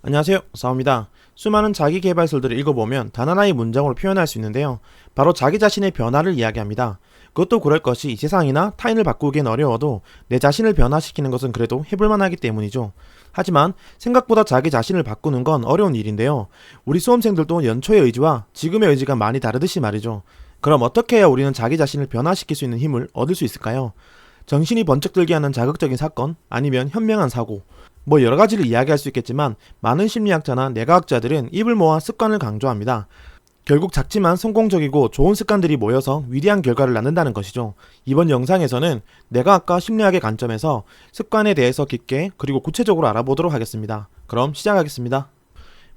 안녕하세요, 싸웁니다. 수많은 자기계발서들을 읽어보면 단 하나의 문장으로 표현할 수 있는데요. 바로 자기 자신의 변화를 이야기합니다. 그것도 그럴 것이 세상이나 타인을 바꾸기엔 어려워도 내 자신을 변화시키는 것은 그래도 해볼만하기 때문이죠. 하지만 생각보다 자기 자신을 바꾸는 건 어려운 일인데요. 우리 수험생들도 연초의 의지와 지금의 의지가 많이 다르듯이 말이죠. 그럼 어떻게 해야 우리는 자기 자신을 변화시킬 수 있는 힘을 얻을 수 있을까요? 정신이 번쩍 들게 하는 자극적인 사건, 아니면 현명한 사고, 여러 가지를 이야기할 수 있겠지만 많은 심리학자나 뇌과학자들은 입을 모아 습관을 강조합니다. 결국 작지만 성공적이고 좋은 습관들이 모여서 위대한 결과를 낳는다는 것이죠. 이번 영상에서는 뇌과학과 심리학의 관점에서 습관에 대해서 깊게 그리고 구체적으로 알아보도록 하겠습니다. 그럼 시작하겠습니다.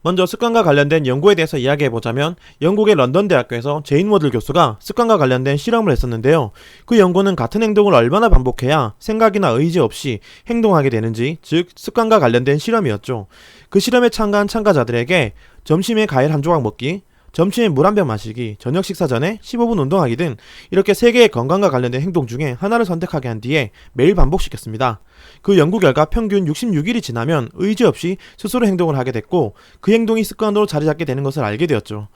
먼저 습관과 관련된 연구에 대해서 이야기해보자면 영국의 런던 대학교에서 제인 워들 교수가 습관과 관련된 실험을 했었는데요. 그 연구는 같은 행동을 얼마나 반복해야 생각이나 의지 없이 행동하게 되는지, 즉 습관과 관련된 실험이었죠. 그 실험에 참가한 참가자들에게 점심에 과일 한 조각 먹기, 점심에 물 한 병 마시기, 저녁 식사 전에 15분 운동하기 등 이렇게 3개의 건강과 관련된 행동 중에 하나를 선택하게 한 뒤에 매일 반복시켰습니다. 그 연구 결과 평균 66일이 지나면 의지 없이 스스로 행동을 하게 됐고 그 행동이 습관으로 자리 잡게 되는 것을 알게 되었죠.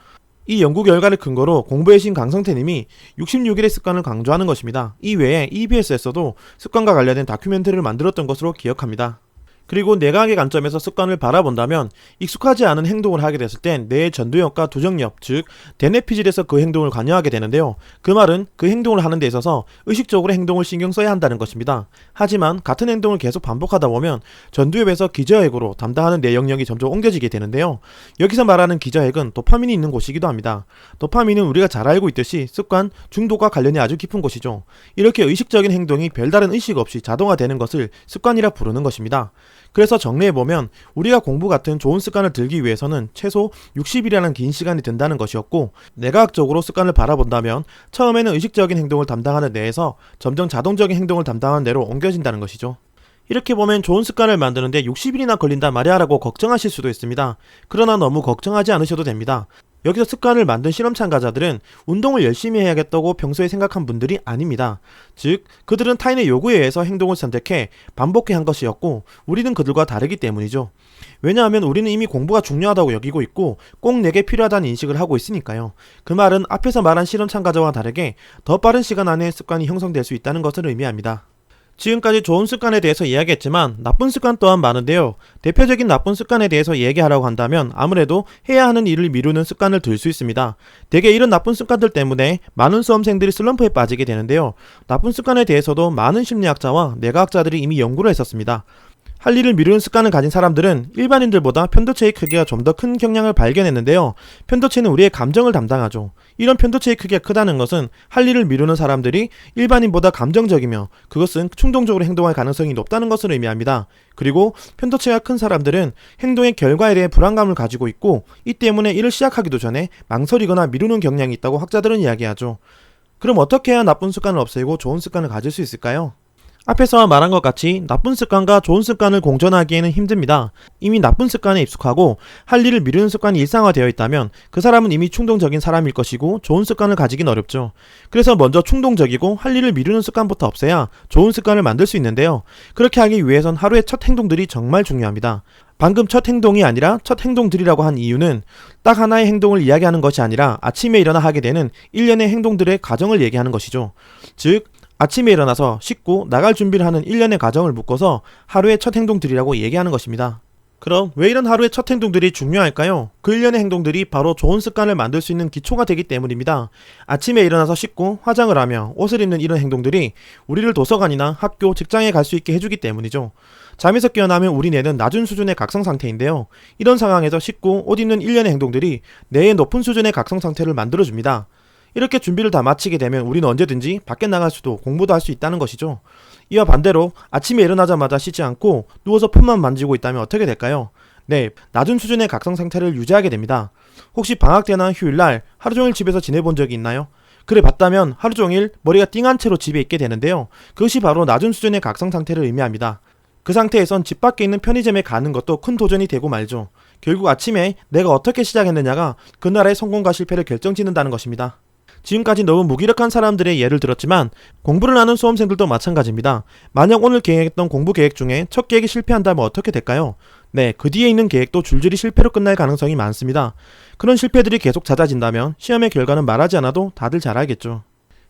이 연구 결과를 근거로 공부의 신 강성태님이 66일의 습관을 강조하는 것입니다. 이 외에 EBS에서도 습관과 관련된 다큐멘터리를 만들었던 것으로 기억합니다. 그리고 뇌과학의 관점에서 습관을 바라본다면 익숙하지 않은 행동을 하게 됐을 땐 뇌의 전두엽과 두정엽, 즉 대뇌피질에서 그 행동을 관여하게 되는데요. 그 말은 그 행동을 하는 데 있어서 의식적으로 행동을 신경 써야 한다는 것입니다. 하지만 같은 행동을 계속 반복하다 보면 전두엽에서 기저핵으로 담당하는 뇌 영역이 점점 옮겨지게 되는데요. 여기서 말하는 기저핵은 도파민이 있는 곳이기도 합니다. 도파민은 우리가 잘 알고 있듯이 습관, 중독과 관련이 아주 깊은 곳이죠. 이렇게 의식적인 행동이 별다른 의식 없이 자동화되는 것을 습관이라 부르는 것입니다. 그래서 정리해보면 우리가 공부 같은 좋은 습관을 들기 위해서는 최소 60일이라는 긴 시간이 든다는 것이었고, 뇌과학적으로 습관을 바라본다면 처음에는 의식적인 행동을 담당하는 뇌에서 점점 자동적인 행동을 담당하는 뇌로 옮겨진다는 것이죠. 이렇게 보면 좋은 습관을 만드는데 60일이나 걸린단 말이야 라고 걱정하실 수도 있습니다. 그러나 너무 걱정하지 않으셔도 됩니다. 여기서 습관을 만든 실험 참가자들은 운동을 열심히 해야겠다고 평소에 생각한 분들이 아닙니다. 즉, 그들은 타인의 요구에 의해서 행동을 선택해 반복해 한 것이었고 우리는 그들과 다르기 때문이죠. 왜냐하면 우리는 이미 공부가 중요하다고 여기고 있고 꼭 내게 필요하다는 인식을 하고 있으니까요. 그 말은 앞에서 말한 실험 참가자와 다르게 더 빠른 시간 안에 습관이 형성될 수 있다는 것을 의미합니다. 지금까지 좋은 습관에 대해서 이야기했지만 나쁜 습관 또한 많은데요. 대표적인 나쁜 습관에 대해서 얘기하라고 한다면 아무래도 해야 하는 일을 미루는 습관을 들 수 있습니다. 대개 이런 나쁜 습관들 때문에 많은 수험생들이 슬럼프에 빠지게 되는데요. 나쁜 습관에 대해서도 많은 심리학자와 뇌과학자들이 이미 연구를 했었습니다. 할 일을 미루는 습관을 가진 사람들은 일반인들보다 편도체의 크기가 좀 더 큰 경향을 발견했는데요. 편도체는 우리의 감정을 담당하죠. 이런 편도체의 크기가 크다는 것은 할 일을 미루는 사람들이 일반인보다 감정적이며 그것은 충동적으로 행동할 가능성이 높다는 것을 의미합니다. 그리고 편도체가 큰 사람들은 행동의 결과에 대해 불안감을 가지고 있고 이 때문에 일을 시작하기도 전에 망설이거나 미루는 경향이 있다고 학자들은 이야기하죠. 그럼 어떻게 해야 나쁜 습관을 없애고 좋은 습관을 가질 수 있을까요? 앞에서 말한 것 같이 나쁜 습관과 좋은 습관을 공존하기에는 힘듭니다. 이미 나쁜 습관에 익숙하고 할 일을 미루는 습관이 일상화되어 있다면 그 사람은 이미 충동적인 사람일 것이고 좋은 습관을 가지긴 어렵죠. 그래서 먼저 충동적이고 할 일을 미루는 습관부터 없애야 좋은 습관을 만들 수 있는데요. 그렇게 하기 위해선 하루의 첫 행동들이 정말 중요합니다. 방금 첫 행동이 아니라 첫 행동들이라고 한 이유는 딱 하나의 행동을 이야기하는 것이 아니라 아침에 일어나 하게 되는 일련의 행동들의 과정을 얘기하는 것이죠. 즉 아침에 일어나서 씻고 나갈 준비를 하는 일련의 과정을 묶어서 하루의 첫 행동들이라고 얘기하는 것입니다. 그럼 왜 이런 하루의 첫 행동들이 중요할까요? 그 일련의 행동들이 바로 좋은 습관을 만들 수 있는 기초가 되기 때문입니다. 아침에 일어나서 씻고 화장을 하며 옷을 입는 이런 행동들이 우리를 도서관이나 학교, 직장에 갈 수 있게 해주기 때문이죠. 잠에서 깨어나면 우리 뇌는 낮은 수준의 각성 상태인데요. 이런 상황에서 씻고 옷 입는 일련의 행동들이 뇌의 높은 수준의 각성 상태를 만들어줍니다. 이렇게 준비를 다 마치게 되면 우리는 언제든지 밖에 나갈 수도 공부도 할 수 있다는 것이죠. 이와 반대로 아침에 일어나자마자 씻지 않고 누워서 폰만 만지고 있다면 어떻게 될까요? 네, 낮은 수준의 각성 상태를 유지하게 됩니다. 혹시 방학 때나 휴일날 하루 종일 집에서 지내본 적이 있나요? 그래 봤다면 하루 종일 머리가 띵한 채로 집에 있게 되는데요. 그것이 바로 낮은 수준의 각성 상태를 의미합니다. 그 상태에선 집 밖에 있는 편의점에 가는 것도 큰 도전이 되고 말죠. 결국 아침에 내가 어떻게 시작했느냐가 그날의 성공과 실패를 결정짓는다는 것입니다. 지금까지 너무 무기력한 사람들의 예를 들었지만 공부를 하는 수험생들도 마찬가지입니다. 만약 오늘 계획했던 공부 계획 중에 첫 계획이 실패한다면 어떻게 될까요? 네, 그 뒤에 있는 계획도 줄줄이 실패로 끝날 가능성이 많습니다. 그런 실패들이 계속 잦아진다면 시험의 결과는 말하지 않아도 다들 잘 알겠죠.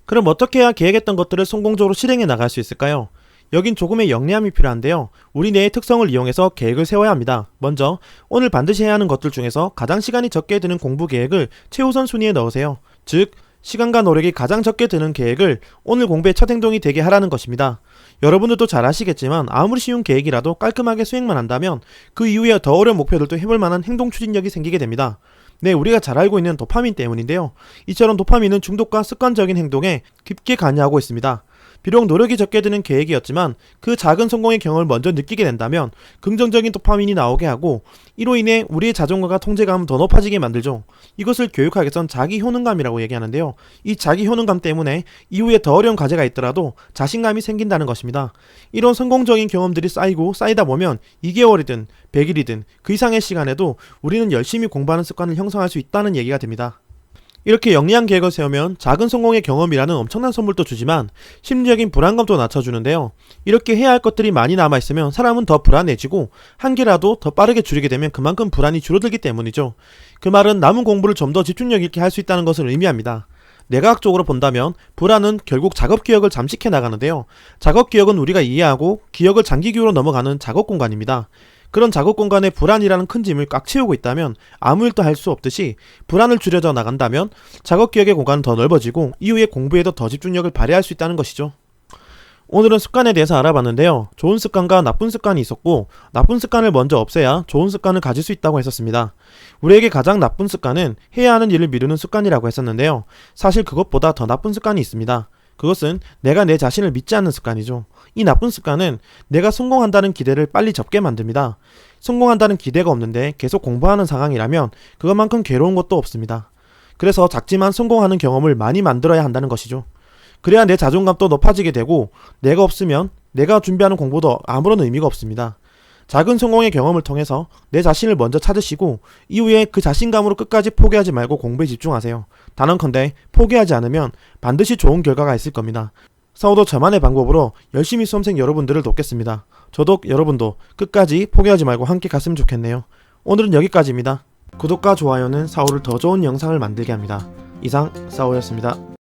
그럼 어떻게 해야 계획했던 것들을 성공적으로 실행해 나갈 수 있을까요? 여긴 조금의 영리함이 필요한데요. 우리 뇌의 특성을 이용해서 계획을 세워야 합니다. 먼저 오늘 반드시 해야 하는 것들 중에서 가장 시간이 적게 드는 공부 계획을 최우선 순위에 넣으세요. 즉, 시간과 노력이 가장 적게 드는 계획을 오늘 공부의 첫 행동이 되게 하라는 것입니다. 여러분들도 잘 아시겠지만 아무리 쉬운 계획이라도 깔끔하게 수행만 한다면 그 이후에 더 어려운 목표들도 해볼 만한 행동 추진력이 생기게 됩니다. 네, 우리가 잘 알고 있는 도파민 때문인데요. 이처럼 도파민은 중독과 습관적인 행동에 깊게 관여하고 있습니다. 비록 노력이 적게 드는 계획이었지만 그 작은 성공의 경험을 먼저 느끼게 된다면 긍정적인 도파민이 나오게 하고 이로 인해 우리의 자존감과 통제감은 더 높아지게 만들죠. 이것을 교육학에선 자기 효능감이라고 얘기하는데요. 이 자기 효능감 때문에 이후에 더 어려운 과제가 있더라도 자신감이 생긴다는 것입니다. 이런 성공적인 경험들이 쌓이고 쌓이다 보면 2개월이든 100일이든 그 이상의 시간에도 우리는 열심히 공부하는 습관을 형성할 수 있다는 얘기가 됩니다. 이렇게 영리한 계획을 세우면 작은 성공의 경험이라는 엄청난 선물도 주지만 심리적인 불안감도 낮춰주는데요. 이렇게 해야 할 것들이 많이 남아있으면 사람은 더 불안해지고 한 개라도 더 빠르게 줄이게 되면 그만큼 불안이 줄어들기 때문이죠. 그 말은 남은 공부를 좀 더 집중력 있게 할 수 있다는 것을 의미합니다. 뇌과학적으로 본다면 불안은 결국 작업기억을 잠식해 나가는데요. 작업기억은 우리가 이해하고 기억을 장기기호로 넘어가는 작업 공간입니다. 그런 작업 공간에 불안이라는 큰 짐을 꽉 채우고 있다면 아무 일도 할 수 없듯이 불안을 줄여져 나간다면 작업 기억의 공간은 더 넓어지고 이후에 공부에도 더 집중력을 발휘할 수 있다는 것이죠. 오늘은 습관에 대해서 알아봤는데요. 좋은 습관과 나쁜 습관이 있었고 나쁜 습관을 먼저 없애야 좋은 습관을 가질 수 있다고 했었습니다. 우리에게 가장 나쁜 습관은 해야 하는 일을 미루는 습관이라고 했었는데요. 사실 그것보다 더 나쁜 습관이 있습니다. 그것은 내가 내 자신을 믿지 않는 습관이죠. 이 나쁜 습관은 내가 성공한다는 기대를 빨리 접게 만듭니다. 성공한다는 기대가 없는데 계속 공부하는 상황이라면 그것만큼 괴로운 것도 없습니다. 그래서 작지만 성공하는 경험을 많이 만들어야 한다는 것이죠. 그래야 내 자존감도 높아지게 되고 내가 없으면 내가 준비하는 공부도 아무런 의미가 없습니다. 작은 성공의 경험을 통해서 내 자신을 먼저 찾으시고 이후에 그 자신감으로 끝까지 포기하지 말고 공부에 집중하세요. 단언컨대 포기하지 않으면 반드시 좋은 결과가 있을 겁니다. 사오도 저만의 방법으로 열심히 수험생 여러분들을 돕겠습니다. 저도 여러분도 끝까지 포기하지 말고 함께 갔으면 좋겠네요. 오늘은 여기까지입니다. 구독과 좋아요는 사오를 더 좋은 영상을 만들게 합니다. 이상 사오였습니다.